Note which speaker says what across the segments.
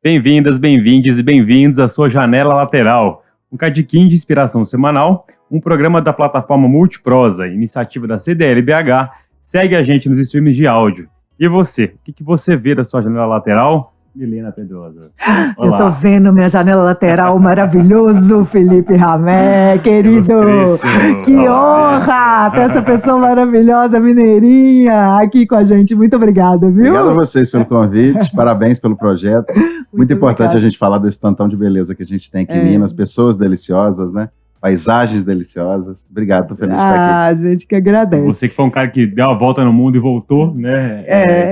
Speaker 1: Bem-vindas, bem-vindes e bem-vindos à sua Janela Lateral, um cadiquinho de inspiração semanal, um programa da plataforma Multiprosa, iniciativa da CDL-BH. Segue a gente nos streams de áudio. E você? O que você vê da sua janela lateral? Milena Pedrosa. Olá.
Speaker 2: Eu tô vendo minha janela lateral maravilhoso, Felipe Ramé, querido. Que honra ter essa pessoa maravilhosa, mineirinha, aqui com a gente. Muito obrigada, viu?
Speaker 3: Obrigado a vocês pelo convite, parabéns pelo projeto. Muito importante a gente falar desse tantão de beleza que a gente tem aqui em Minas, pessoas deliciosas, né? Paisagens deliciosas. Obrigado, tô feliz de estar aqui.
Speaker 2: Ah, gente que agradece.
Speaker 1: Você que foi um cara que deu a volta no mundo e voltou, né?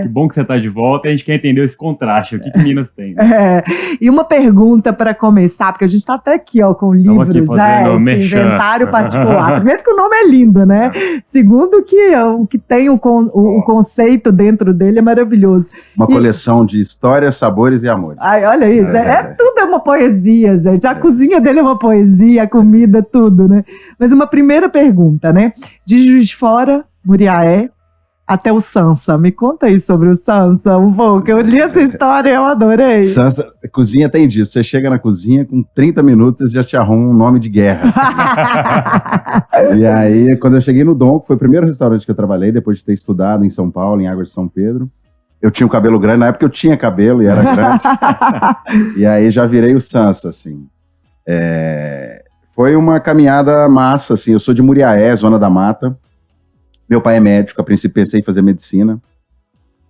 Speaker 1: Que bom que você tá de volta. E a gente quer entender esse contraste. O que Minas tem? Né?
Speaker 2: E uma pergunta para começar, porque a gente tá até aqui, ó, com livros, gente, inventário particular. Primeiro que o nome é lindo, né? Segundo que o que tem o conceito dentro dele é maravilhoso.
Speaker 3: Uma coleção de histórias, sabores e amores.
Speaker 2: Ai, olha isso. Tudo é uma poesia, gente. A cozinha dele é uma poesia, a comida, tudo, né? Mas uma primeira pergunta, né? De Juiz de Fora, Muriaé, até o Sansa. Me conta aí sobre o Sansa um pouco. Eu li essa história e eu adorei.
Speaker 3: Sansa, cozinha tem disso. Você chega na cozinha, com 30 minutos, eles já te arrumam um nome de guerra. Assim. E aí, quando eu cheguei no Dom, que foi o primeiro restaurante que eu trabalhei, depois de ter estudado em São Paulo, em Águas de São Pedro, eu tinha o cabelo grande. Na época eu tinha cabelo e era grande. E aí já virei o Sansa, assim. Foi uma caminhada massa, assim. Eu sou de Muriaé, Zona da Mata. Meu pai é médico, a princípio pensei em fazer medicina.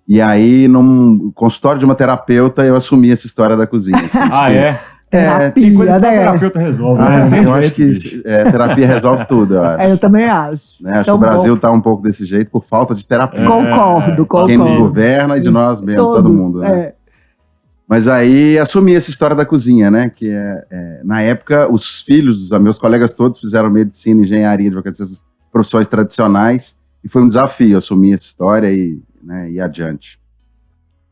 Speaker 3: E aí, num consultório de uma terapeuta, eu assumi essa história da cozinha. Assim,
Speaker 2: terapia,
Speaker 1: tem coisa que só terapeuta resolve, né?
Speaker 3: Eu acho que terapia resolve tudo, eu acho.
Speaker 2: Eu também acho.
Speaker 3: Né? Acho que o Brasil tá um pouco desse jeito por falta de terapia.
Speaker 2: Concordo.
Speaker 3: Quem nos governa e de nós mesmo, todo mundo, né? Mas aí assumi essa história da cozinha, né? Que na época, os filhos dos meus colegas todos fizeram medicina, engenharia, advocacia, essas profissões tradicionais, e foi um desafio assumir essa história e ir adiante.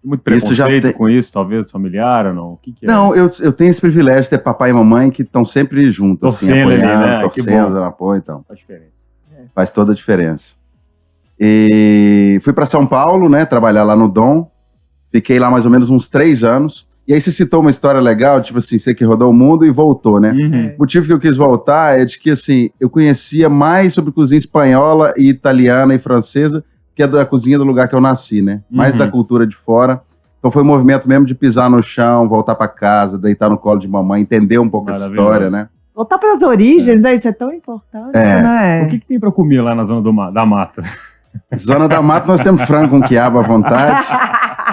Speaker 1: Muito preconceito com isso, talvez familiar ou não? O que é?
Speaker 3: Não, eu tenho esse privilégio de ter papai e mamãe que estão sempre juntos, assim, apoiando, torcendo, dando apoio e tal.
Speaker 1: Faz diferença.
Speaker 3: Faz toda a diferença. E fui para São Paulo, né? Trabalhar lá no Dom. Fiquei lá mais ou menos uns 3 anos. E aí você citou uma história legal, tipo assim, você que rodou o mundo e voltou, né? O motivo que eu quis voltar é de que, assim, eu conhecia mais sobre cozinha espanhola e italiana e francesa que a da cozinha do lugar que eu nasci, né? Mais da cultura de fora. Então foi um movimento mesmo de pisar no chão, voltar para casa, deitar no colo de mamãe, entender um pouco essa história, né?
Speaker 2: Voltar para as origens, né? Isso é tão importante, né?
Speaker 1: O que tem para comer lá na Zona da Mata?
Speaker 3: Zona da Mata nós temos frango com quiabo à vontade.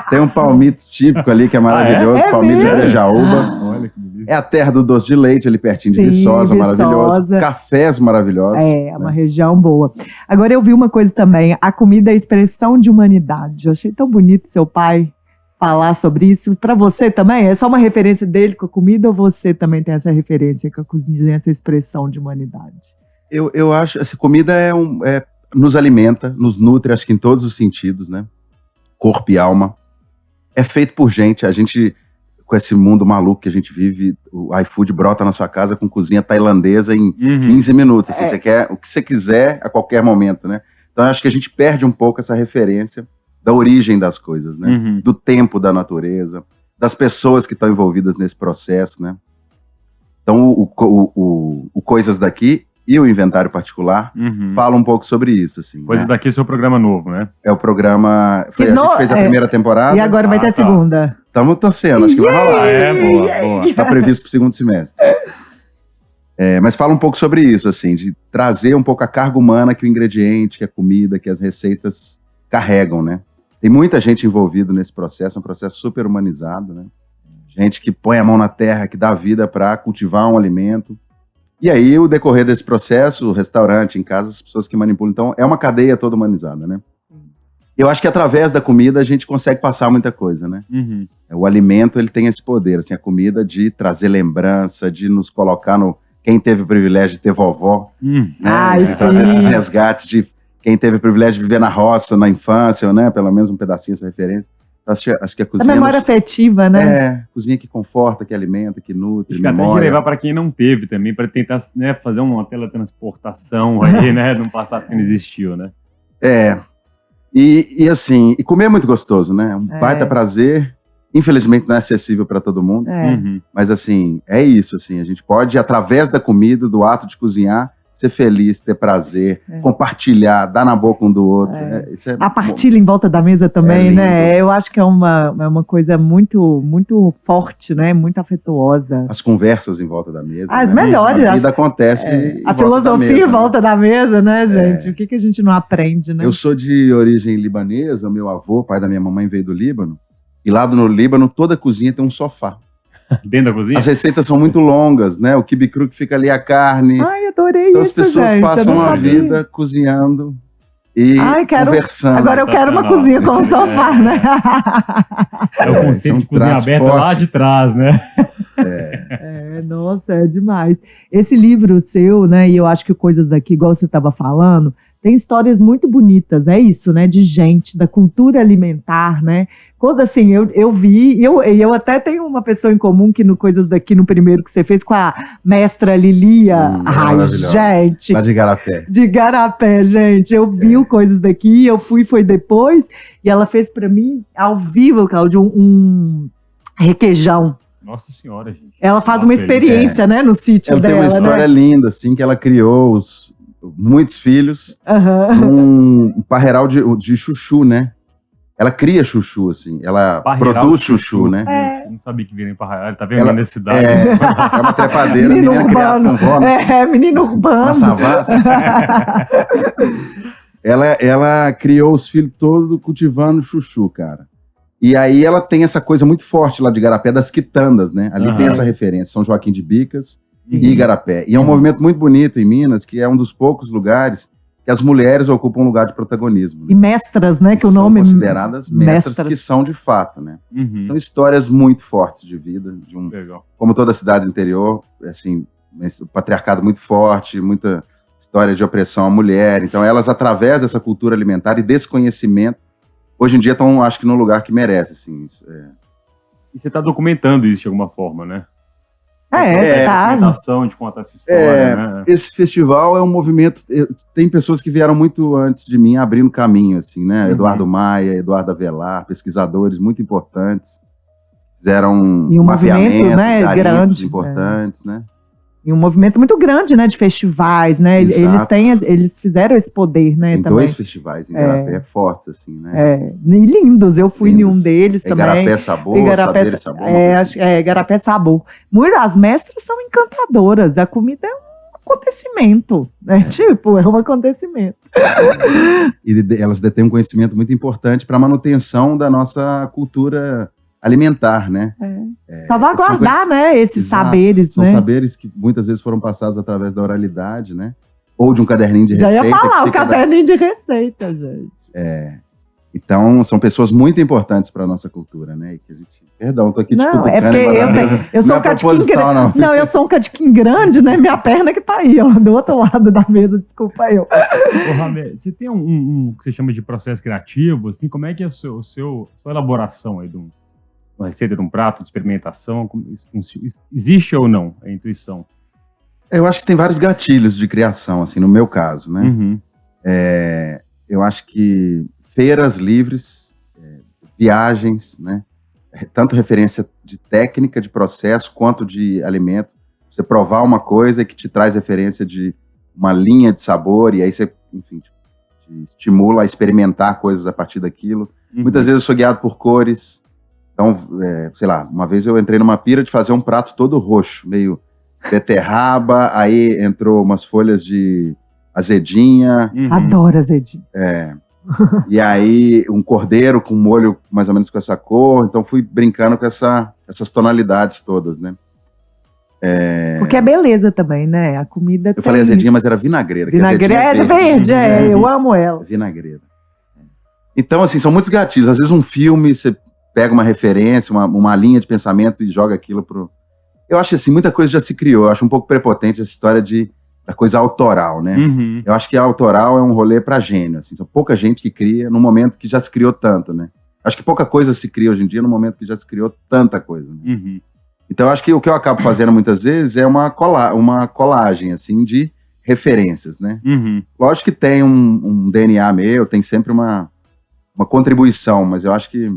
Speaker 3: Tem um palmito típico ali que é maravilhoso, palmito de Brejaúba.
Speaker 1: Olha que delícia.
Speaker 3: É a terra do doce de leite, ali pertinho de Viçosa, maravilhoso. Cafés maravilhosos.
Speaker 2: É uma região boa. Agora eu vi uma coisa também, a comida é expressão de humanidade. Eu achei tão bonito seu pai falar sobre isso. Para você também? É só uma referência dele com a comida ou você também tem essa referência com a cozinha, essa expressão de humanidade?
Speaker 3: Eu acho, essa comida nos alimenta, nos nutre, acho que em todos os sentidos, né? Corpo e alma. É feito por gente, a gente, com esse mundo maluco que a gente vive, o iFood brota na sua casa com cozinha tailandesa em 15 minutos, assim, você quer o que você quiser a qualquer momento, né? Então acho que a gente perde um pouco essa referência da origem das coisas, né? Do tempo da natureza, das pessoas que estão envolvidas nesse processo, né? Então o Coisas Daqui e o Inventário Particular fala um pouco sobre isso, assim.
Speaker 1: Coisas Daqui é seu programa novo, né?
Speaker 3: É o programa... a gente fez a primeira temporada.
Speaker 2: E agora vai ter a segunda.
Speaker 3: Estamos torcendo, acho que vai rolar.
Speaker 1: Boa.
Speaker 3: Está previsto para o segundo semestre. Mas fala um pouco sobre isso, assim, de trazer um pouco a carga humana que o ingrediente, que a comida, que as receitas carregam, né? Tem muita gente envolvida nesse processo, é um processo super humanizado, né? Gente que põe a mão na terra, que dá vida para cultivar um alimento. E aí, o decorrer desse processo, o restaurante, em casa, as pessoas que manipulam. Então, é uma cadeia toda humanizada, né? Eu acho que através da comida a gente consegue passar muita coisa, né? O alimento, ele tem esse poder, assim, a comida de trazer lembrança, de nos colocar no... Quem teve o privilégio de ter vovó, né? De trazer esses resgates de quem teve o privilégio de viver na roça, na infância, né? Pelo menos um pedacinho dessa referência. Acho que a cozinha...
Speaker 2: A memória afetiva, né?
Speaker 3: Cozinha que conforta, que alimenta, que nutre,
Speaker 1: acho que até de levar para quem não teve também, para tentar, né, fazer uma teletransportação aí, né, num passado que não existiu, né?
Speaker 3: E assim, e comer é muito gostoso, né? Um baita prazer. Infelizmente não é acessível para todo mundo,
Speaker 1: Uhum.
Speaker 3: mas assim, é isso, assim, a gente pode, através da comida, do ato de cozinhar, ser feliz, ter prazer, compartilhar, dar na boca um do outro. Isso é
Speaker 2: A partilha em volta da mesa também,
Speaker 3: lindo.
Speaker 2: né? Eu acho que é uma coisa muito, muito forte, né? Muito afetuosa.
Speaker 3: As conversas em volta da mesa.
Speaker 2: As
Speaker 3: né?
Speaker 2: melhores.
Speaker 3: A vida acontece. em
Speaker 2: A
Speaker 3: volta
Speaker 2: filosofia
Speaker 3: da mesa,
Speaker 2: em volta da mesa, né, gente? O que a gente não aprende, né?
Speaker 3: Eu sou de origem libanesa, meu avô, pai da minha mamãe, veio do Líbano. E lá no Líbano, toda cozinha tem um sofá.
Speaker 1: Dentro da cozinha?
Speaker 3: As receitas são muito longas, né? O quibe cru que fica ali, a carne.
Speaker 2: Ai, adorei
Speaker 3: Então
Speaker 2: isso,
Speaker 3: as pessoas
Speaker 2: gente.
Speaker 3: passam
Speaker 2: eu não
Speaker 3: a
Speaker 2: sabia.
Speaker 3: vida cozinhando e conversando.
Speaker 2: Agora eu quero uma cozinha com sofá, né?
Speaker 1: É o conceito de cozinha aberta lá de trás, né?
Speaker 2: Nossa, é demais. Esse livro seu, né, e eu acho que Coisas Daqui, igual você estava falando, tem histórias muito bonitas, é isso, né, de gente, da cultura alimentar, né? Quando, assim, eu vi, e eu até tenho uma pessoa em comum que no Coisas Daqui, no primeiro que você fez com a mestra Lilia. Ai, gente.
Speaker 3: Lá de Igarapé.
Speaker 2: De Igarapé, gente. Eu vi o Coisas Daqui, foi depois, e ela fez para mim, ao vivo, Cláudio, um requeijão.
Speaker 1: Nossa senhora, gente.
Speaker 2: Ela faz uma experiência, né, no sítio
Speaker 3: ela
Speaker 2: dela,
Speaker 3: tem uma história linda, assim, que ela criou muitos filhos num parreiral de chuchu, né? Ela cria chuchu, assim. Ela produz chuchu, né?
Speaker 1: Não sabia que vinha em Parreiral. Tá vendo na cidade.
Speaker 3: É uma trepadeira, menina criada com vômito.
Speaker 2: Menino urbano.
Speaker 3: Na savassi. ela criou os filhos todos cultivando chuchu, cara. E aí ela tem essa coisa muito forte lá de Igarapé, das quitandas, né? Ali tem essa referência, São Joaquim de Bicas e Igarapé. E é um movimento muito bonito em Minas, que é um dos poucos lugares que as mulheres ocupam um lugar de protagonismo. Né?
Speaker 2: E mestras, né? Que o nome
Speaker 3: são consideradas mestras que são de fato, né? São histórias muito fortes de vida, como toda cidade do interior, assim, o patriarcado muito forte, muita história de opressão à mulher. Então elas, através dessa cultura alimentar e desse conhecimento, hoje em dia estão, acho que, no lugar que merece, assim.
Speaker 1: E você está documentando isso de alguma forma, né?
Speaker 2: Tá.
Speaker 1: Documentação de contar essa história, né?
Speaker 3: Esse festival é um movimento... Tem pessoas que vieram muito antes de mim abrindo caminho, assim, né? Eduardo Maia, Eduardo Avelar, pesquisadores muito importantes. Fizeram
Speaker 2: um movimento, né, grande,
Speaker 3: importantes, né?
Speaker 2: E um movimento muito grande, né, de festivais, né? Eles fizeram esse poder, né?
Speaker 3: Tem
Speaker 2: também.
Speaker 3: 2 festivais em Igarapé fortes, assim, né?
Speaker 2: E lindos. Eu fui em um deles também.
Speaker 3: Igarapé Sabor, Saber Sabor.
Speaker 2: Igarapé Sabor. As mestras são encantadoras. A comida é um acontecimento, né? Tipo, é um acontecimento.
Speaker 3: E elas detêm um conhecimento muito importante para a manutenção da nossa cultura alimentar, né?
Speaker 2: Salvaguardar, né, esses saberes,
Speaker 3: São
Speaker 2: né?
Speaker 3: saberes que muitas vezes foram passados através da oralidade, né? Ou de um caderninho de receita.
Speaker 2: Já ia falar, o caderninho de receita, gente.
Speaker 3: Então, são pessoas muito importantes para a nossa cultura, né? E que a gente... Perdão, tô aqui te cutucando.
Speaker 2: É porque eu sou um cadiquim grande. Não, eu sou um cadiquim grande, né? Minha perna que tá aí, ó, do outro lado da mesa, desculpa eu.
Speaker 1: Ô, Ramé, você tem um que você chama de processo criativo, assim, como é que é a sua elaboração aí de uma receita, de um prato, de experimentação? Existe ou não a intuição?
Speaker 3: Eu acho que tem vários gatilhos de criação, assim, no meu caso, né? Eu acho que feiras livres, viagens, né? Tanto referência de técnica, de processo, quanto de alimento. Você provar uma coisa que te traz referência de uma linha de sabor, e aí você, enfim, te estimula a experimentar coisas a partir daquilo. Muitas vezes eu sou guiado por cores. Então, sei lá, uma vez eu entrei numa pira de fazer um prato todo roxo, meio beterraba, aí entrou umas folhas de azedinha.
Speaker 2: Adoro azedinha.
Speaker 3: E aí um cordeiro com molho mais ou menos com essa cor. Então fui brincando com essas tonalidades todas, né?
Speaker 2: Porque é beleza também, né? A comida
Speaker 3: Eu falei azedinha, mas era vinagreira.
Speaker 2: Vinagreira verde, eu amo ela.
Speaker 3: Vinagreira. Então, assim, são muitos gatilhos. Às vezes um filme, você pega uma referência, uma linha de pensamento e joga aquilo pro... Eu acho assim, muita coisa já se criou. Eu acho um pouco prepotente essa história da coisa autoral, né? Eu acho que a autoral é um rolê pra gênio, assim. São pouca gente que cria num momento que já se criou tanto, né? Acho que pouca coisa se cria hoje em dia no momento que já se criou tanta coisa. Né? Então, eu acho que o que eu acabo fazendo muitas vezes é uma colagem, assim, de referências, né? Lógico que tem um DNA meu, tem sempre uma contribuição, mas eu acho que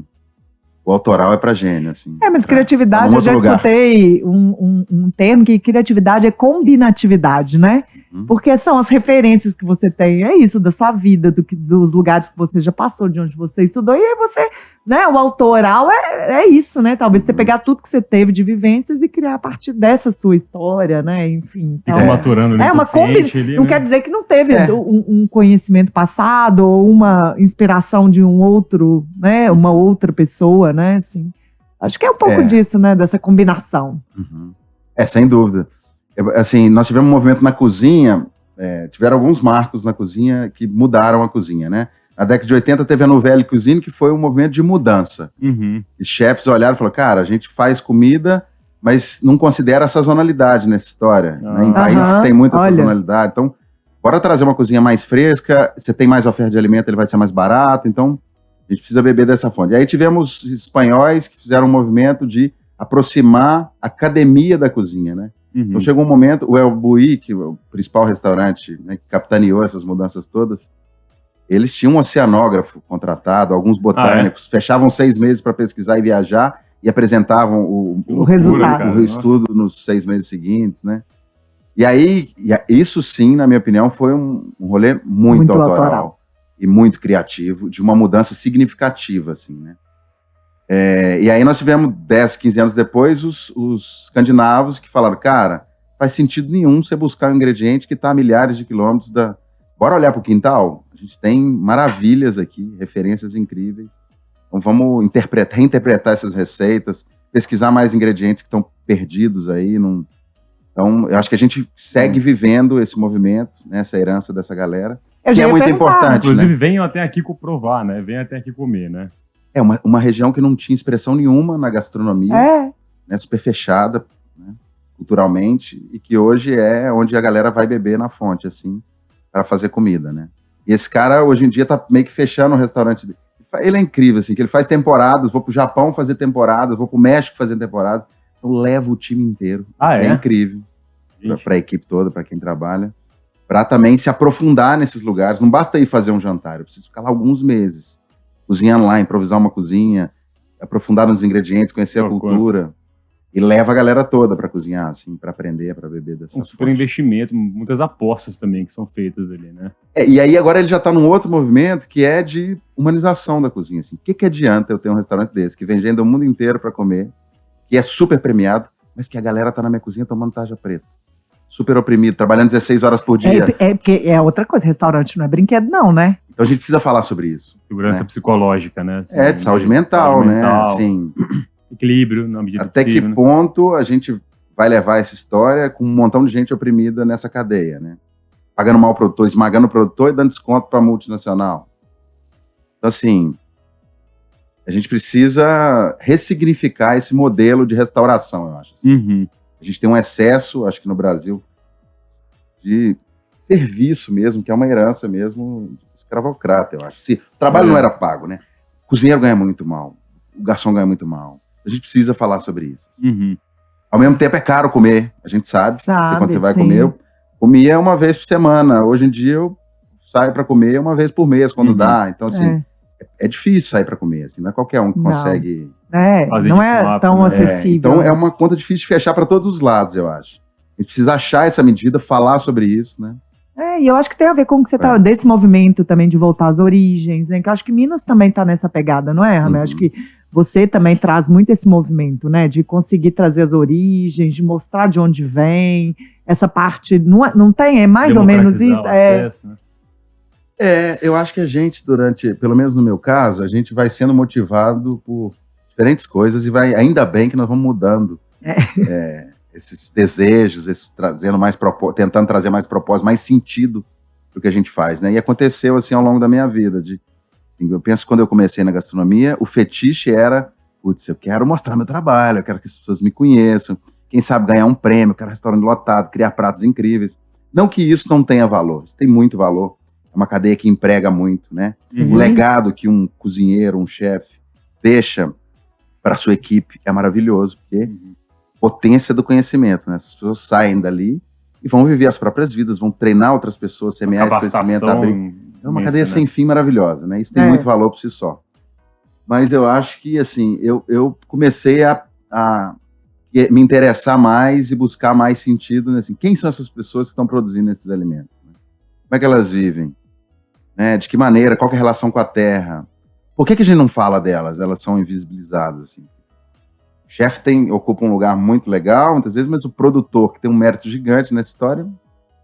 Speaker 3: o autoral é pra gênio, assim.
Speaker 2: Mas criatividade,
Speaker 3: Tá
Speaker 2: eu já escutei um termo que criatividade é combinatividade, né? Porque são as referências que você tem, é isso, da sua vida, dos lugares que você já passou, de onde você estudou, e aí você, né, o autoral é isso, né? Talvez você pegar tudo que você teve de vivências e criar a partir dessa sua história, né? Enfim.
Speaker 1: Fica maturando ali.
Speaker 2: Uma combinação. Não quer dizer que não teve um conhecimento passado ou uma inspiração de um outro, né? Uma outra pessoa, né? Assim, acho que é um pouco disso, né? Dessa combinação.
Speaker 3: Sem dúvida. Assim, nós tivemos um movimento na cozinha, tiveram alguns marcos na cozinha que mudaram a cozinha, né? Na década de 80 teve a Nouvelle Cuisine, que foi um movimento de mudança. Os chefes olharam e falaram, cara, a gente faz comida, mas não considera a sazonalidade nessa história. Né? Em países que tem muita sazonalidade. Então, bora trazer uma cozinha mais fresca, você tem mais oferta de alimento, ele vai ser mais barato, então a gente precisa beber dessa fonte. E aí tivemos espanhóis que fizeram um movimento de aproximar a academia da cozinha, né? Então chegou um momento, o El Bulli, que é o principal restaurante, né, que capitaneou essas mudanças todas, eles tinham um oceanógrafo contratado, alguns botânicos, fechavam 6 meses para pesquisar e viajar e apresentavam
Speaker 2: o resultado,
Speaker 3: o estudo nos 6 meses seguintes, né? E aí, isso sim, na minha opinião, foi um rolê muito autoral e muito criativo, de uma mudança significativa, assim, né? E aí nós tivemos 10, 15 anos depois os escandinavos que falaram, cara, faz sentido nenhum você buscar um ingrediente que está a milhares de quilômetros da... Bora olhar para o quintal? A gente tem maravilhas aqui, referências incríveis. Então vamos reinterpretar essas receitas, pesquisar mais ingredientes que estão perdidos aí. Então eu acho que a gente segue vivendo esse movimento, né, essa herança dessa galera, que é muito importante.
Speaker 1: Inclusive,
Speaker 3: né?
Speaker 1: Venham até aqui provar, né? Venham até aqui comer, né?
Speaker 3: É uma região que não tinha expressão nenhuma na gastronomia, né, super fechada, né, culturalmente, e que hoje é onde a galera vai beber na fonte, assim, para fazer comida, né? E esse cara, hoje em dia, tá meio que fechando o restaurante dele. Ele é incrível, assim, que ele faz temporadas, vou pro Japão fazer temporadas, vou pro México fazer temporadas, então leva o time inteiro. É incrível. Para a equipe toda, para quem trabalha, para também se aprofundar nesses lugares. Não basta ir fazer um jantar, eu preciso ficar lá alguns meses. Cozinhando lá, improvisar uma cozinha, aprofundar nos ingredientes, conhecer a cultura. E leva a galera toda para cozinhar, assim, para aprender, para beber dessa
Speaker 1: Um super investimento, muitas apostas também que são feitas ali, né?
Speaker 3: E aí agora ele já está num outro movimento que é de humanização da cozinha. Assim. O que adianta eu ter um restaurante desse, que vem gente do mundo inteiro para comer, que é super premiado, mas que a galera tá na minha cozinha tomando tarja preta. Super oprimido, trabalhando 16 horas por dia.
Speaker 2: Porque é outra coisa, restaurante não é brinquedo não, né?
Speaker 3: Então a gente precisa falar sobre isso.
Speaker 1: Segurança psicológica, né? Assim,
Speaker 3: de saúde mental, né? Assim,
Speaker 1: equilíbrio na medida
Speaker 3: até
Speaker 1: possível,
Speaker 3: que ponto a gente vai levar essa história com um montão de gente oprimida nessa cadeia, né? Pagando mal o produtor, esmagando o produtor e dando desconto para a multinacional. Então, assim, a gente precisa ressignificar esse modelo de restauração, eu acho. Assim. A gente tem um excesso, acho que no Brasil, de serviço mesmo, que é uma herança mesmo escravocrata, eu acho. Se o trabalho não era pago, né? O cozinheiro ganha muito mal, o garçom ganha muito mal. A gente precisa falar sobre isso. Assim. Ao mesmo tempo é caro comer, a gente sabe. Quando você vai comer, eu comia uma vez por semana. Hoje em dia eu saio para comer uma vez por mês, quando dá. Então, assim, é difícil sair para comer. Assim, não é qualquer um que consegue
Speaker 2: fazer não é tão acessível.
Speaker 3: Então é uma conta difícil de fechar para todos os lados, eu acho. A gente precisa achar essa medida, falar sobre isso, né?
Speaker 2: E eu acho que tem a ver com o que você tá desse movimento também de voltar às origens, né? Que eu acho que Minas também tá nessa pegada, não é, Ramel? Acho que você também traz muito esse movimento, né? De conseguir trazer as origens, de mostrar de onde vem, essa parte, não tem, é mais ou menos isso?
Speaker 1: Acesso, né?
Speaker 3: Eu acho que a gente, pelo menos no meu caso, a gente vai sendo motivado por diferentes coisas e ainda bem que nós vamos mudando esses desejos, tentando trazer mais propósito, mais sentido do que a gente faz, né? E aconteceu assim ao longo da minha vida. Assim, eu penso que quando eu comecei na gastronomia, o fetiche era, eu quero mostrar meu trabalho, eu quero que as pessoas me conheçam, quem sabe ganhar um prêmio, eu quero restaurante lotado, criar pratos incríveis. Não que isso não tenha valor, isso tem muito valor. É uma cadeia que emprega muito, né? O legado que um cozinheiro, um chefe deixa para sua equipe é maravilhoso, porque potência do conhecimento, né? As pessoas saem dali e vão viver as próprias vidas, vão treinar outras pessoas, semear esse conhecimento, abrir. É uma cadeia sem fim maravilhosa, né? Isso tem muito valor por si só. Mas eu acho que, assim, eu comecei a me interessar mais e buscar mais sentido, né? Assim, quem são essas pessoas que estão produzindo esses alimentos? Né? Como é que elas vivem? Né? De que maneira? Qual que é a relação com a terra? Por que a gente não fala delas? Elas são invisibilizadas, assim. O chefe ocupa um lugar muito legal, muitas vezes, mas o produtor, que tem um mérito gigante nessa história,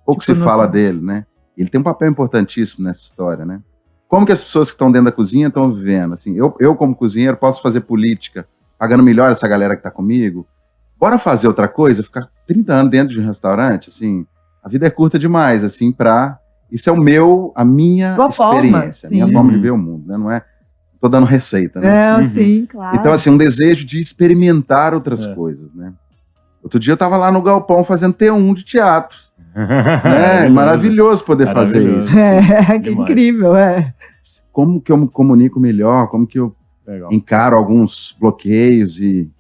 Speaker 3: pouco se fala dele, né? Ele tem um papel importantíssimo nessa história, né? Como que as pessoas que estão dentro da cozinha estão vivendo? Assim, eu, como cozinheiro, posso fazer política, pagando melhor essa galera que está comigo? Bora fazer outra coisa? Ficar 30 anos dentro de um restaurante? Assim, a vida é curta demais, assim, isso é a minha experiência, a minha forma de ver o mundo, né? Não é... Tô dando receita, né?
Speaker 2: Sim, claro.
Speaker 3: Então, assim, um desejo de experimentar outras coisas, né? Outro dia eu tava lá no galpão fazendo T1 de teatro. Né? Maravilhoso poder fazer isso.
Speaker 2: Que incrível,
Speaker 3: Como que eu me comunico melhor, como que eu encaro alguns bloqueios e...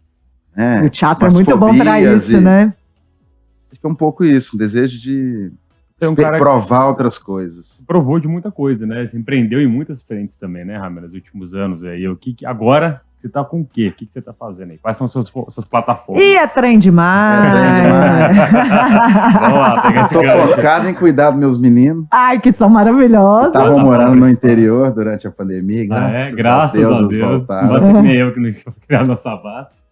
Speaker 3: Né,
Speaker 2: o teatro é muito bom para isso, né?
Speaker 3: Acho que é um pouco isso, um desejo de provar outras coisas.
Speaker 1: Provou de muita coisa, né? Você empreendeu em muitas frentes também, né, Ramiro, nos últimos anos. Aí, agora... Você tá com o quê? O que você tá fazendo aí? Quais são as suas plataformas?
Speaker 2: É trem demais.
Speaker 1: Vamos lá, pegar esse
Speaker 3: Tô focado em cuidar dos meus meninos.
Speaker 2: Ai, que são maravilhosos.
Speaker 3: Estavam morando no interior durante a pandemia. Graças a Deus.
Speaker 1: Voltaram. Não vai ser que nem eu que não criar nossa base.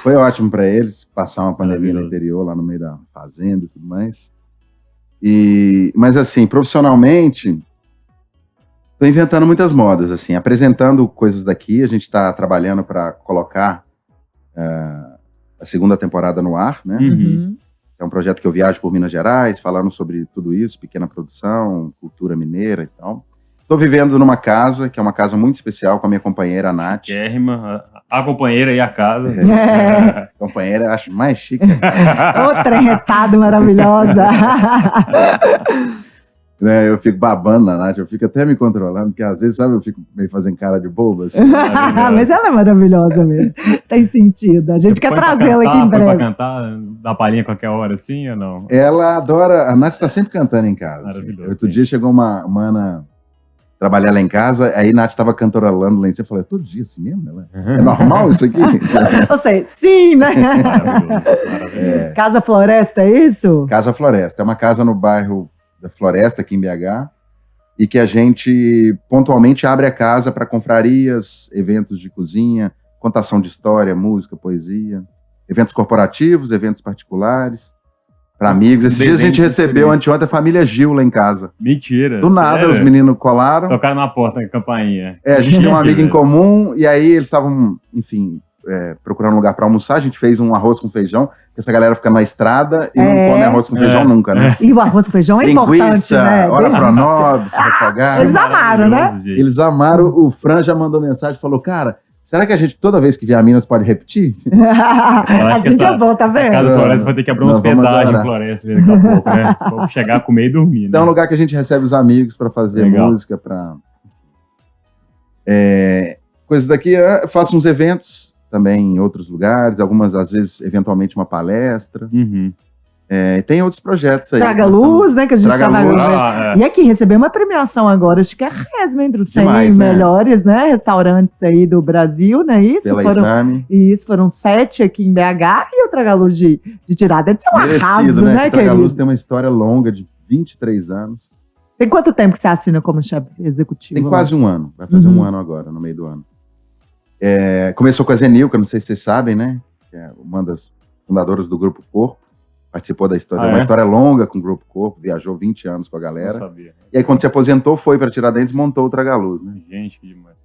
Speaker 3: Foi ótimo para eles passar uma pandemia no interior, lá no meio da fazenda e tudo mais. Mas assim, profissionalmente... Estou inventando muitas modas, assim, apresentando coisas daqui. A gente está trabalhando para colocar a segunda temporada no ar, né? É um projeto que eu viajo por Minas Gerais, falando sobre tudo isso, pequena produção, cultura mineira e tal. Estou vivendo numa casa, que é uma casa muito especial, com a minha companheira, a Nath.
Speaker 1: A companheira e a casa.
Speaker 3: Companheira, eu acho mais chique.
Speaker 2: Outra enretada maravilhosa.
Speaker 3: Né, eu fico babando na Nath, eu fico até me controlando, porque às vezes, sabe, eu fico meio fazendo cara de boba. Assim.
Speaker 2: Mas ela é maravilhosa mesmo. Tem sentido. A gente quer trazê-la aqui em breve.
Speaker 1: Pra cantar, dar palhinha qualquer hora, assim, ou não?
Speaker 3: Ela adora. A Nath está sempre cantando em casa. Assim. Outro dia chegou uma Ana trabalhar lá em casa, aí a Nath estava cantorolando lá em cima. Eu falei, todo dia assim mesmo? É normal isso aqui?
Speaker 2: Você, sim, né?
Speaker 1: Maravilhoso.
Speaker 2: Casa Floresta, é isso?
Speaker 3: Casa Floresta. É uma casa no bairro da Floresta, aqui em BH, e que a gente pontualmente abre a casa para confrarias, eventos de cozinha, contação de história, música, poesia, eventos corporativos, eventos particulares, para amigos. Esses dias a gente recebeu, anteontem, a família Gil lá em casa.
Speaker 1: Mentira.
Speaker 3: Do nada, sério? Os meninos colaram.
Speaker 1: Tocaram na porta, na campainha.
Speaker 3: A gente tem um amigo em comum, e aí eles estavam, enfim... procurando um lugar para almoçar, a gente fez um arroz com feijão, que essa galera fica na estrada e não come arroz com feijão nunca, né?
Speaker 2: E o arroz com feijão é importante, né?
Speaker 3: Ora pronobis, refogado.
Speaker 2: Eles amaram, né?
Speaker 3: Eles amaram. O Fran já mandou mensagem, falou, cara, será que a gente, toda vez que vier a Minas, pode repetir?
Speaker 2: Assim que é bom, tá vendo?
Speaker 1: A Casa Floresta vai ter que abrir uma hospedagem em Floresta daqui a pouco, né? Vamos chegar, comer e dormir, né?
Speaker 3: Então é um lugar que a gente recebe os amigos para fazer música, para... coisas daqui, eu faço uns eventos também em outros lugares, algumas, às vezes, eventualmente uma palestra. Tem outros projetos aí.
Speaker 2: Traga Luz, né, que a gente estava vendo.
Speaker 3: Luz.
Speaker 2: E aqui, recebeu uma premiação agora, acho que é a RESMA, entre os 100
Speaker 3: demais,
Speaker 2: melhores, né, restaurantes aí do Brasil, né, isso?
Speaker 3: Pela Exame.
Speaker 2: Isso, foram 7 aqui em BH, e o Traga Luz de Tiradentes é um arraso, né,
Speaker 3: o Traga Luz tem uma história longa de 23 anos.
Speaker 2: Tem quanto tempo que você assina como chefe executivo?
Speaker 3: Tem quase um ano, vai fazer um ano agora, no meio do ano. Começou com a Zenil, que eu não sei se vocês sabem, né? Que é uma das fundadoras do Grupo Corpo. Participou da história. Uma história longa com o Grupo Corpo. Viajou 20 anos com a galera.
Speaker 1: Não sabia.
Speaker 3: E aí, quando se aposentou, foi para Tiradentes e montou o Traga Luz, né?
Speaker 1: Gente, que demais.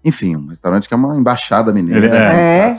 Speaker 3: Enfim, um restaurante que é uma embaixada mineira.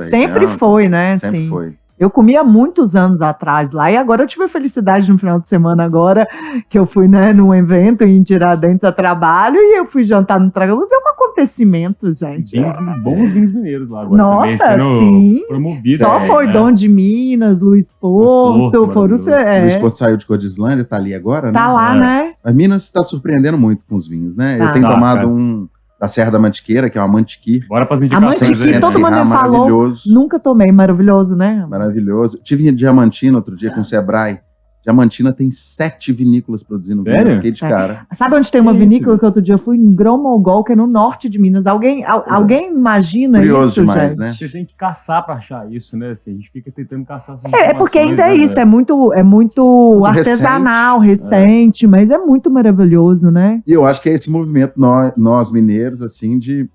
Speaker 2: Sempre foi, né?
Speaker 3: Sempre foi.
Speaker 2: Eu comia muitos anos atrás lá, e agora eu tive a felicidade no final de semana agora, que eu fui, né, num evento em Tiradentes a trabalho, e eu fui jantar no Traga Luz. É um acontecimento, gente.
Speaker 1: Bons vinhos mineiros lá agora.
Speaker 2: Nossa, sim.
Speaker 1: Promovido.
Speaker 2: Só foi Dom de Minas, Luiz Porto, foram...
Speaker 3: Luiz Porto saiu de Codislândia, tá ali agora, né?
Speaker 2: Tá lá, né?
Speaker 3: Mas Minas está surpreendendo muito com os vinhos, né? Eu tenho tomado um da Serra da Mantiqueira, que é uma Mantiquir.
Speaker 1: Bora para as indicações.
Speaker 2: A Mantiquir, todo mundo falou. Nunca tomei, maravilhoso, né?
Speaker 3: Maravilhoso. Tive em Diamantina outro dia com o Sebrae. Diamantina tem 7 vinícolas produzindo vinho.
Speaker 1: Sério?
Speaker 3: Eu fiquei de cara.
Speaker 2: Sabe onde tem uma
Speaker 1: Que
Speaker 2: vinícola
Speaker 1: isso?
Speaker 2: que outro dia eu fui? Em Grão-Mogol, que é no norte de Minas. Alguém imagina
Speaker 3: Curioso
Speaker 2: isso,
Speaker 3: demais,
Speaker 2: gente?
Speaker 3: né?
Speaker 1: Você tem que caçar pra achar isso, né? Assim, a gente fica tentando caçar essas
Speaker 2: É porque ainda é
Speaker 1: informações,
Speaker 2: isso,
Speaker 1: né,
Speaker 2: é muito artesanal, recente, mas é muito maravilhoso, né?
Speaker 3: E eu acho que é esse movimento, nós mineiros, assim, de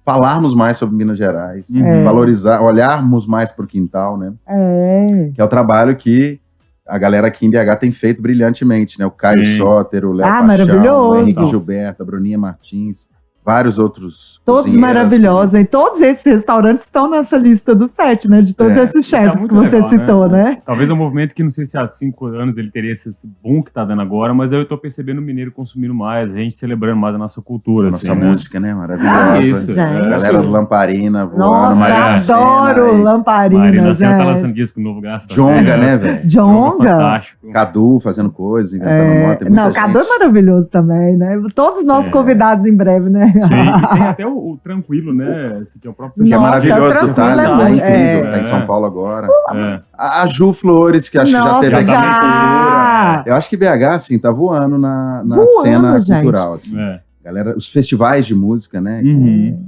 Speaker 3: falarmos mais sobre Minas Gerais,
Speaker 1: Uhum.
Speaker 3: valorizar, olharmos mais para o quintal, né?
Speaker 2: É.
Speaker 3: Que é o trabalho que a galera aqui em BH tem feito brilhantemente, né? O Caio
Speaker 1: Sim.
Speaker 3: Soter, o Léo
Speaker 2: Ah,
Speaker 3: Paixão,
Speaker 2: maravilhoso.
Speaker 3: o Henrique Gilberto, a Bruninha Martins, vários outros
Speaker 2: Todos
Speaker 3: cozinheiras,
Speaker 2: maravilhosos, e todos esses restaurantes estão nessa lista do 7, né? De todos
Speaker 3: É,
Speaker 2: esses
Speaker 1: Tá
Speaker 2: chefes
Speaker 1: muito
Speaker 2: que você
Speaker 1: legal,
Speaker 2: citou, né?
Speaker 1: Talvez é um movimento que não sei se há 5 anos ele teria esse boom que tá dando agora, mas eu tô percebendo o mineiro consumindo mais, a gente celebrando mais a nossa cultura.
Speaker 3: a nossa
Speaker 1: assim, né?
Speaker 3: música, né? Maravilhosa.
Speaker 1: Isso,
Speaker 2: gente.
Speaker 3: A galera do Lamparina voando,
Speaker 2: Nossa,
Speaker 3: Marina Sena
Speaker 2: adoro
Speaker 3: e
Speaker 2: Lamparina,
Speaker 1: Marina Senna tá
Speaker 2: gente.
Speaker 1: lançando disco novo, graças a
Speaker 3: Jonga,
Speaker 1: Deus.
Speaker 3: né, velho?
Speaker 2: Jonga.
Speaker 1: Fantástico.
Speaker 3: Cadu fazendo coisas, inventando moda. Tem muita
Speaker 2: Não, Cadu é
Speaker 3: gente.
Speaker 2: maravilhoso também, né? Todos os nossos
Speaker 3: É.
Speaker 2: convidados em breve, né?
Speaker 1: Sim, e tem até o Tranquilo, né? Esse que é o próprio
Speaker 3: Que é
Speaker 2: Nossa,
Speaker 3: maravilhoso do
Speaker 2: Tranquilo
Speaker 3: Thales,
Speaker 2: é
Speaker 3: né?
Speaker 2: muito-
Speaker 3: Incrível.
Speaker 2: é.
Speaker 3: Tá em São Paulo agora.
Speaker 1: É.
Speaker 3: A Ju Flores, que acho que já
Speaker 2: Nossa,
Speaker 3: teve aqui
Speaker 1: já.
Speaker 3: na cultura. Eu acho que BH, assim, tá voando na
Speaker 2: Voando,
Speaker 3: cena
Speaker 2: gente.
Speaker 3: cultural, assim.
Speaker 1: É.
Speaker 3: Galera, os festivais de música, né?
Speaker 1: Uhum.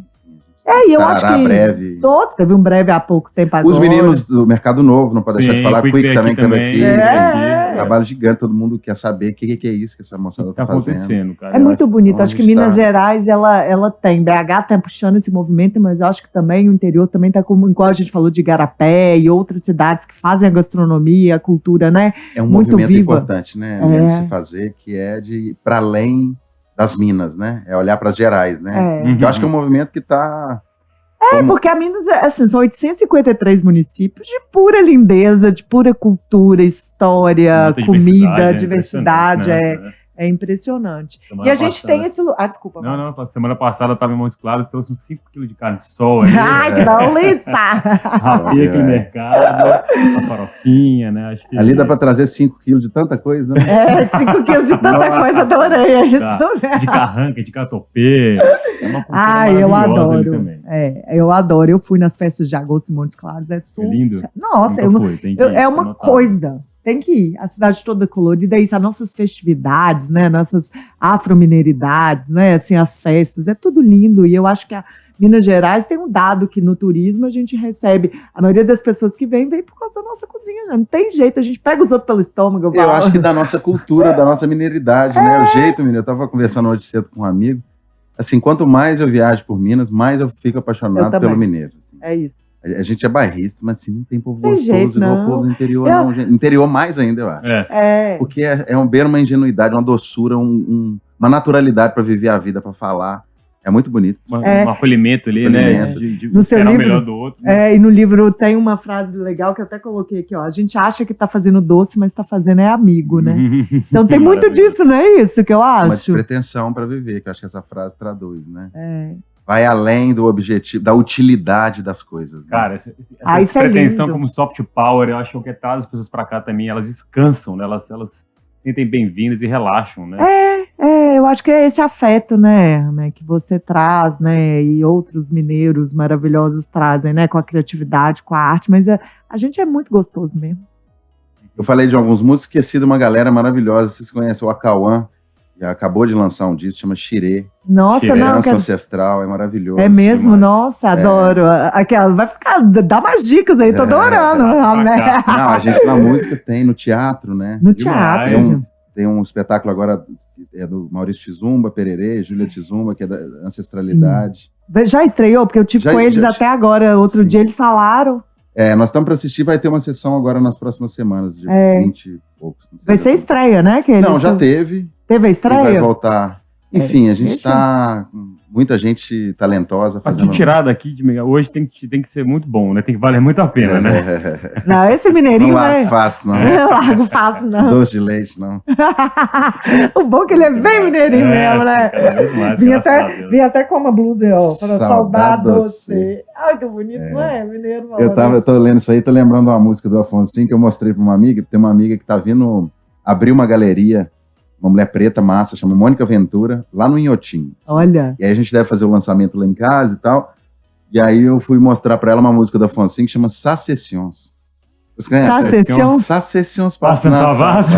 Speaker 2: É, e eu acho
Speaker 3: Sarará
Speaker 2: que
Speaker 3: breve.
Speaker 2: todos, teve um breve há pouco tempo agora.
Speaker 3: Os meninos do Mercado Novo, não pode deixar de
Speaker 1: Sim,
Speaker 3: falar.
Speaker 1: Quick
Speaker 3: Quick
Speaker 1: veio
Speaker 3: também que esteve aqui.
Speaker 2: É.
Speaker 3: Trabalho gigante, todo mundo quer saber o que é isso que essa moçada
Speaker 1: O que tá
Speaker 3: tá fazendo.
Speaker 1: acontecendo, cara?
Speaker 2: É muito bonito.
Speaker 3: Onde
Speaker 2: Acho que Minas
Speaker 3: está?
Speaker 2: Gerais, ela tem. BH tá puxando esse movimento, mas eu acho que também o interior também tá como, igual a gente falou de Igarapé e outras cidades que fazem a gastronomia, a cultura, né?
Speaker 3: É um
Speaker 2: muito
Speaker 3: movimento
Speaker 2: viva.
Speaker 3: importante, né?
Speaker 2: É.
Speaker 3: De se fazer, que é de ir para além das Minas, né? É olhar para as Gerais, né?
Speaker 2: É.
Speaker 3: Eu acho que é um movimento que tá...
Speaker 2: É, porque a Minas, assim, são 853 municípios de pura lindeza, de pura cultura, história,
Speaker 1: Muita
Speaker 2: comida,
Speaker 1: é
Speaker 2: diversidade,
Speaker 1: impressionante, né?
Speaker 2: é impressionante.
Speaker 1: Semana
Speaker 2: E a gente
Speaker 1: passada-
Speaker 2: tem esse... Desculpa.
Speaker 1: Não,
Speaker 2: Paulo.
Speaker 1: não, semana passada eu tava em Montes Claros e trouxe uns 5 quilos de carne de sol ali.
Speaker 2: Ai, que delícia!
Speaker 1: Rapei aqui no mercado, a farofinha, né? Acho que...
Speaker 3: Ali dá para trazer 5 quilos de tanta coisa, né?
Speaker 2: É, 5 quilos de tanta
Speaker 3: Nossa.
Speaker 2: coisa, adorei, é isso
Speaker 1: Tá.
Speaker 2: mesmo.
Speaker 1: De carranca, de catopê. É uma cultura
Speaker 2: Ai, eu
Speaker 1: maravilhosa ali
Speaker 2: adoro.
Speaker 1: também.
Speaker 2: Eu adoro. Eu fui nas festas de agosto em Montes Claros, é
Speaker 1: É
Speaker 2: super...
Speaker 1: lindo.
Speaker 2: Nossa,
Speaker 1: Nunca fui, tem que ir,
Speaker 2: é uma
Speaker 1: anotado.
Speaker 2: coisa. Tem que ir. A cidade toda colorida, é isso. As nossas festividades, né? Nossas afromineridades, né? Assim, as festas, é tudo lindo. E eu acho que a Minas Gerais tem um dado que no turismo a gente recebe. A maioria das pessoas que vem por causa da nossa cozinha. Né? Não tem jeito, a gente pega os outros pelo estômago.
Speaker 3: Eu
Speaker 2: falo.
Speaker 3: acho que da nossa cultura, da nossa mineridade, né? O jeito, menino. Eu tava conversando hoje cedo com um amigo. Assim, quanto mais eu viajo por Minas, mais eu fico
Speaker 2: Eu
Speaker 3: apaixonado
Speaker 2: também.
Speaker 3: pelo mineiro. Assim.
Speaker 2: É isso.
Speaker 3: A gente é bairrista, mas assim, não tem povo
Speaker 2: Tem
Speaker 3: gostoso
Speaker 2: jeito,
Speaker 3: igual o
Speaker 2: não.
Speaker 3: povo do interior,
Speaker 2: Eu-
Speaker 3: não. Gente. Interior mais ainda, eu acho.
Speaker 1: É.
Speaker 3: Porque é uma ingenuidade, uma doçura, uma naturalidade para viver a vida, para falar. É muito bonito.
Speaker 1: Um acolhimento ali,
Speaker 3: Acolhimento.
Speaker 1: né? De
Speaker 2: No seu
Speaker 1: esperar o
Speaker 2: livro-
Speaker 1: melhor do outro. Né?
Speaker 2: E no livro tem uma frase legal que eu até coloquei aqui, ó. A gente acha que tá fazendo doce, mas tá fazendo é amigo, né? Então tem muito
Speaker 1: Maravilhoso.
Speaker 2: disso, não é isso que eu
Speaker 3: Uma
Speaker 2: acho?
Speaker 3: despretensão para viver, que eu acho que essa frase traduz, né?
Speaker 2: É.
Speaker 3: Vai além do objetivo, da utilidade das coisas. Né?
Speaker 1: Cara, essa
Speaker 2: Ah, isso é
Speaker 1: pretensão
Speaker 2: lindo.
Speaker 1: como soft power, eu acho que traz as pessoas pra cá também, elas descansam, né? Elas se sentem bem-vindas e relaxam, né?
Speaker 2: Eu acho que é esse afeto, né, que você traz, né, e outros mineiros maravilhosos trazem, né, com a criatividade, com a arte, mas a gente é muito gostoso mesmo.
Speaker 3: Eu falei de alguns músicos, esqueci de uma galera maravilhosa. Vocês conhecem o Acauã, que acabou de lançar um disco, chama Xirê.
Speaker 2: Nossa,
Speaker 1: Xirê,
Speaker 2: não,
Speaker 3: Herança Ancestral, é maravilhoso.
Speaker 2: é mesmo?
Speaker 1: demais.
Speaker 2: Nossa, adoro. Aquela, vai ficar, dá mais dicas aí, tô adorando.
Speaker 1: passa pra cá.
Speaker 3: Não, a gente na música tem, no teatro, né?
Speaker 2: No
Speaker 1: Demais.
Speaker 2: teatro.
Speaker 1: Demais.
Speaker 3: Tem um espetáculo agora, é do Maurício Tizumba, Pererê, Júlia Tizumba, que é da ancestralidade.
Speaker 2: Já estreou? Porque eu tive
Speaker 3: Já-
Speaker 2: com eles
Speaker 3: já-
Speaker 2: até agora. Outro
Speaker 3: Sim.
Speaker 2: dia eles falaram.
Speaker 3: Nós estamos para assistir, vai ter uma sessão agora nas próximas semanas, de 20 e poucos. não sei
Speaker 2: Vai ser
Speaker 3: exatamente.
Speaker 2: estreia, né? Que
Speaker 3: Não,
Speaker 2: eles
Speaker 3: já
Speaker 2: tão-
Speaker 3: teve.
Speaker 2: Teve a
Speaker 3: E vai
Speaker 2: estreia?
Speaker 3: voltar. Enfim, a gente
Speaker 2: deixa.
Speaker 3: está com muita gente talentosa
Speaker 1: Pra
Speaker 3: fazendo.
Speaker 1: te tirar daqui de Miguel, hoje tem que ser muito bom, né? Tem que valer muito a pena, né?
Speaker 2: Não, esse
Speaker 3: Não
Speaker 2: mineirinho,
Speaker 3: largo
Speaker 2: né?
Speaker 3: fácil, não.
Speaker 2: Não largo fácil, não.
Speaker 3: Doce de leite, não.
Speaker 2: O bom é que ele é bem mineirinho mesmo, né?
Speaker 1: Cada vez mais,
Speaker 2: Vim
Speaker 1: graças a
Speaker 2: até,
Speaker 1: Deus.
Speaker 2: vim até com uma blusa, ó, para
Speaker 3: Saudade
Speaker 2: saudar
Speaker 3: doce.
Speaker 2: você. Ai, que bonito, não é? Mineiro,
Speaker 3: Eu tô lendo isso aí, tô lembrando uma música do Afonsinho que eu mostrei pra uma amiga. Tem uma amiga que tá vindo abrir uma galeria, uma mulher preta, massa, chama Mônica Ventura, lá no Inhotim. assim.
Speaker 2: Olha,
Speaker 3: E aí a gente deve fazer o lançamento lá em casa e tal. E aí eu fui mostrar pra ela uma música do Afonsinho que chama Sacessions. Vocês conhecem?
Speaker 2: Sacessions?
Speaker 3: Sacessions
Speaker 1: Passa na Savassi.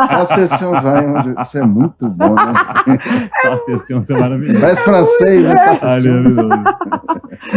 Speaker 3: Sacessions vai onde... Isso é muito bom, né?
Speaker 1: Sacessions é maravilhoso.
Speaker 3: Parece francês, né? Sacessions.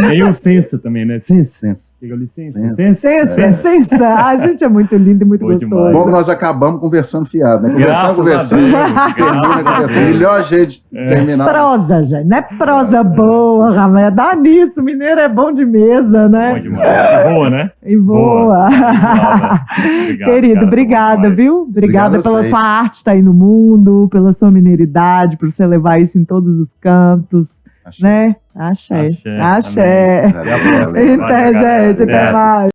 Speaker 1: Tem o Sensa também, né? Sensa.
Speaker 3: Sensa.
Speaker 1: Chega licença.
Speaker 3: Sensa.
Speaker 2: Sensa. A gente é muito lindo e muito
Speaker 1: Boa
Speaker 2: gostoso.
Speaker 1: demais.
Speaker 3: Bom que nós acabamos conversando fiado, né?
Speaker 1: Graças
Speaker 3: Conversando.
Speaker 1: a Deus.
Speaker 3: Termina conversando. Melhor jeito de terminar.
Speaker 2: Prosa, gente. Não é prosa boa, Rafael. Dá nisso. Mineiro é bom de mesa, né?
Speaker 1: Bom demais. E boa, né?
Speaker 2: E voa.
Speaker 1: Obrigado,
Speaker 2: Querido,
Speaker 1: cara,
Speaker 2: obrigada,
Speaker 1: demais.
Speaker 2: viu? Obrigada
Speaker 3: Obrigado a
Speaker 2: pela
Speaker 3: vocês.
Speaker 2: sua arte estar aí no mundo, pela sua mineiridade, por você levar isso em todos os cantos,
Speaker 3: Achei.
Speaker 2: né? Axé.
Speaker 1: Axé,
Speaker 2: Axé.
Speaker 3: Até a próxima.
Speaker 2: Então, gente, até mais.